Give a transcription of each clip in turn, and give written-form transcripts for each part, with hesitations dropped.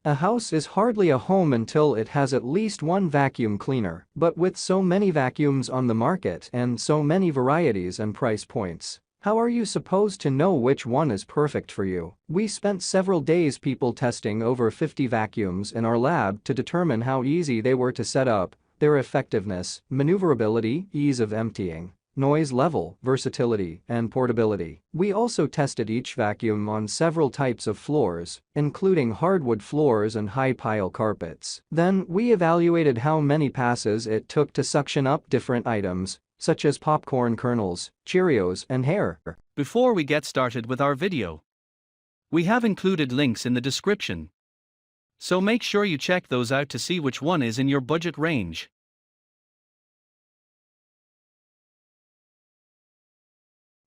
A house is hardly a home until it has at least one vacuum cleaner, but with so many vacuums on the market and so many varieties and price points, how are you supposed to know which one is perfect for you? We spent several days people testing over 50 vacuums in our lab to determine how easy they were to set up, their effectiveness, maneuverability, ease of emptying, noise level, versatility, and portability. We also tested each vacuum on several types of floors, including hardwood floors and high-pile carpets. Then we evaluated how many passes it took to suction up different items, such as popcorn kernels, Cheerios, and hair. Before we get started with our video, we have included links in the description, so make sure you check those out to see which one is in your budget range.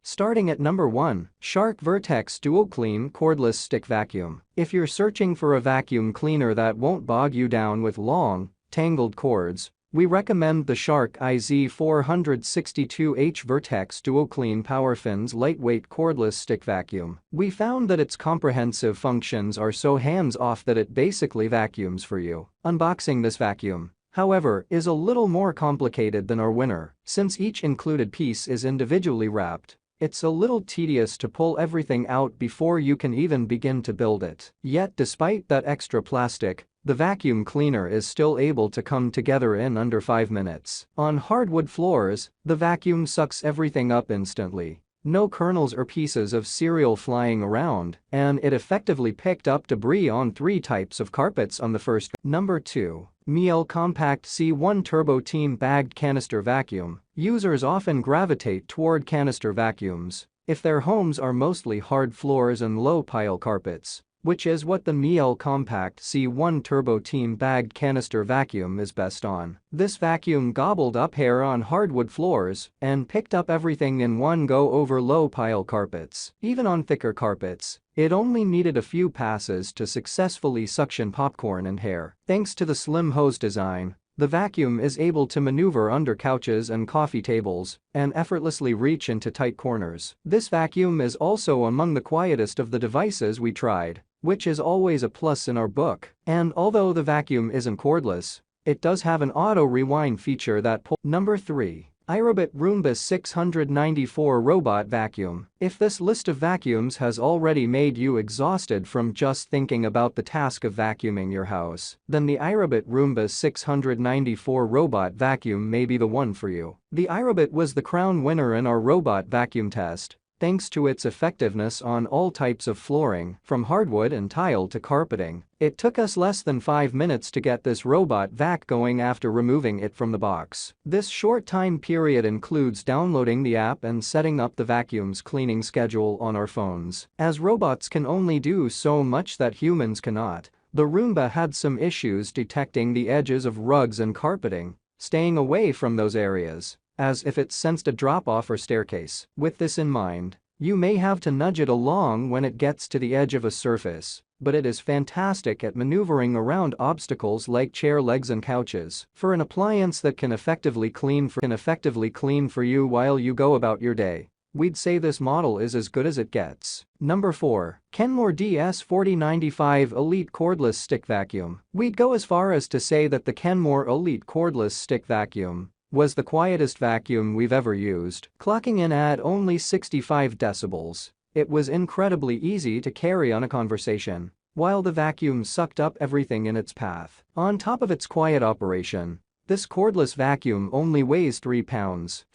Starting at number 1, Shark Vertex DuoClean Cordless Stick Vacuum. If you're searching for a vacuum cleaner that won't bog you down with long, tangled cords, we recommend the Shark IZ462H Vertex DuoClean PowerFins Lightweight Cordless Stick Vacuum. We found that its comprehensive functions are so hands-off that it basically vacuums for you. Unboxing this vacuum, however, is a little more complicated than our winner, since each included piece is individually wrapped. It's a little tedious to pull everything out before you can even begin to build it. Yet despite that extra plastic, the vacuum cleaner is still able to come together in under 5 minutes. On hardwood floors, the vacuum sucks everything up instantly. No kernels or pieces of cereal flying around, and it effectively picked up debris on 3 types of carpets on the first. Number 2. Miele Compact C1 Turbo Team Bagged Canister Vacuum. Users often gravitate toward canister vacuums if their homes are mostly hard floors and low-pile carpets, which is what the Miele Compact C1 Turbo Team Bagged Canister Vacuum is best on. This vacuum gobbled up hair on hardwood floors and picked up everything in one go over low-pile carpets. Even on thicker carpets, it only needed a few passes to successfully suction popcorn and hair. Thanks to the slim hose design, the vacuum is able to maneuver under couches and coffee tables and effortlessly reach into tight corners. This vacuum is also among the quietest of the devices we tried, which is always a plus in our book. And although the vacuum isn't cordless, it does have an auto rewind feature that Number 3. IRobot Roomba 694 Robot Vacuum. If this list of vacuums has already made you exhausted from just thinking about the task of vacuuming your house, then the IRobot Roomba 694 Robot Vacuum may be the one for you. The IRobot was the crown winner in our robot vacuum test, thanks to its effectiveness on all types of flooring, from hardwood and tile to carpeting. It took us less than 5 minutes to get this robot vac going after removing it from the box. This short time period includes downloading the app and setting up the vacuum's cleaning schedule on our phones. As robots can only do so much that humans cannot, the Roomba had some issues detecting the edges of rugs and carpeting, staying away from those areas, as if it sensed a drop-off or staircase. With this in mind, you may have to nudge it along when it gets to the edge of a surface, but it is fantastic at maneuvering around obstacles like chair legs and couches. For an appliance that can effectively clean for you while you go about your day, we'd say this model is as good as it gets. Number 4. Kenmore DS4095 Elite Cordless Stick Vacuum. We'd go as far as to say that the Kenmore Elite Cordless Stick Vacuum was the quietest vacuum we've ever used, clocking in at only 65 decibels. It was incredibly easy to carry on a conversation, while the vacuum sucked up everything in its path. On top of its quiet operation, this cordless vacuum only weighs 3 pounds.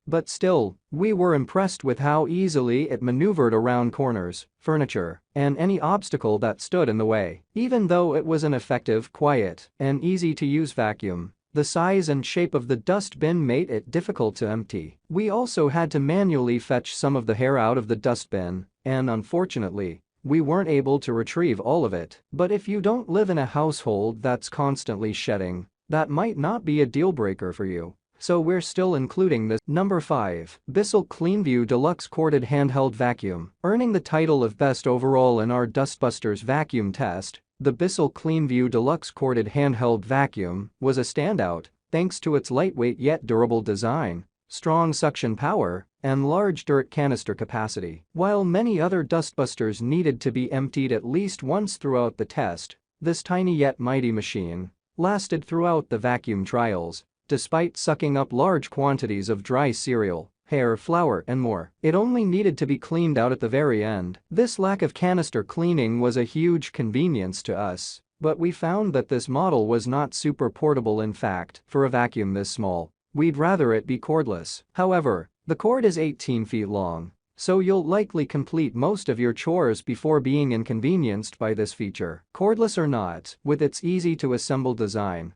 But still, we were impressed with how easily it maneuvered around corners, furniture, and any obstacle that stood in the way. Even though it was an effective, quiet, and easy-to-use vacuum, the size and shape of the dust bin made it difficult to empty. We also had to manually fetch some of the hair out of the dust bin, and unfortunately, we weren't able to retrieve all of it. But if you don't live in a household that's constantly shedding, that might not be a deal breaker for you. So we're still including this. Number 5. Bissell Cleanview Deluxe Corded Handheld Vacuum. Earning the title of Best Overall in our Dustbusters vacuum test, the Bissell Cleanview Deluxe Corded Handheld Vacuum was a standout thanks to its lightweight yet durable design, strong suction power, and large dirt canister capacity. While many other dustbusters needed to be emptied at least once throughout the test, This tiny yet mighty machine lasted throughout the vacuum trials, despite sucking up large quantities of dry cereal, hair, flour, and more. It only needed to be cleaned out at the very end. This lack of canister cleaning was a huge convenience to us, but we found that this model was not super portable. In fact, for a vacuum this small, we'd rather it be cordless. However, the cord is 18 feet long, so you'll likely complete most of your chores before being inconvenienced by this feature. Cordless or not, with its easy-to-assemble design,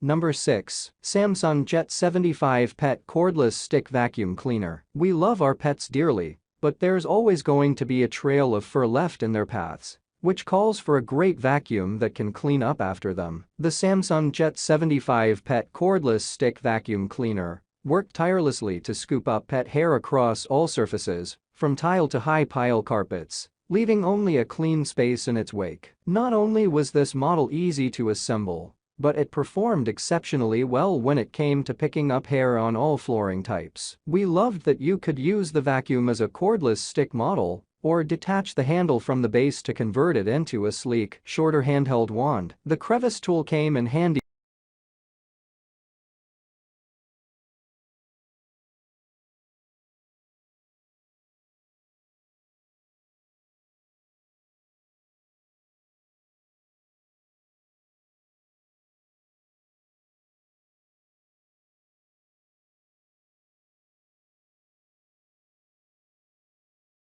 Number 6. Samsung Jet 75 Pet Cordless Stick Vacuum Cleaner. We love our pets dearly, but there's always going to be a trail of fur left in their paths, which calls for a great vacuum that can clean up after them. The Samsung Jet 75 Pet Cordless Stick Vacuum Cleaner worked tirelessly to scoop up pet hair across all surfaces, from tile to high pile carpets, leaving only a clean space in its wake. Not only was this model easy to assemble, but it performed exceptionally well when it came to picking up hair on all flooring types. We loved that you could use the vacuum as a cordless stick model, or detach the handle from the base to convert it into a sleek, shorter handheld wand. The crevice tool came in handy